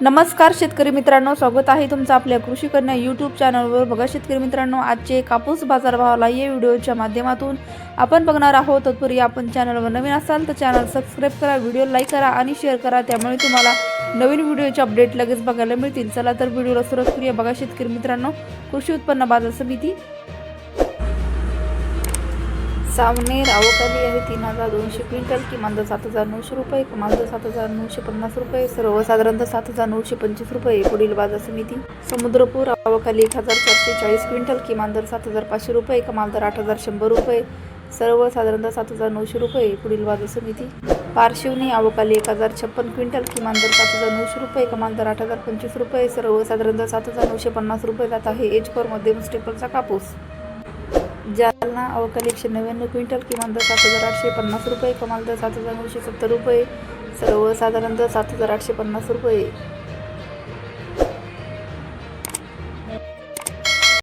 नमस्कार शेतकरी मित्रांनो, स्वागत आहे तुमचं आपल्या कृषी कन्या यूट्यूब चॅनलवर। बघा शेतकरी मित्रांनो, आजचे कापूस बाजारभावाला या व्हिडिओच्या माध्यमातून आपण बघणार आहोत। तत्पूर्वी आपण चॅनलवर नवीन असाल तर चॅनल सबस्क्राइब करा, व्हिडिओ लाईक करा आणि शेअर करा, त्यामुळे तुम्हाला नवीन व्हिडिओचे अपडेट लगेच बघायला मिळतील। चला तर व्हिडिओला सुरुवात करूया। बघा शेतकरी मित्रांनो, कृषी उत्पन्न बाजार समिती सावनेर आवक आली आहे 3200 क्विंटल, किमान दर 7900 रुपये, कमाल दर 7950 रुपये, सर्वसाधारणतः 7925 रुपये। पुढील बाजार समिती समुद्रपूर आवक आली 1440 क्विंटल, किमान दर 7500 रुपये, कमाल दर 8100 रुपये, सर्वसाधारणतः 7900 रुपये। पुढील बाजार समिती पारशिवनी आवक आली 1056 क्विंटल, किमान दर 7900 रुपये, कमाल दर 8025 रुपये, सर्वसाधारणतः 7950 रुपये जात आहे। एज फॉर मध्यम स्टेपलचा कापूस। जालना अवकाली 199 क्विंटल, किमान दर 7850 रुपये, कमाल दर 7970 रुपये, सर्वसाधारणतः 7850 रुपये।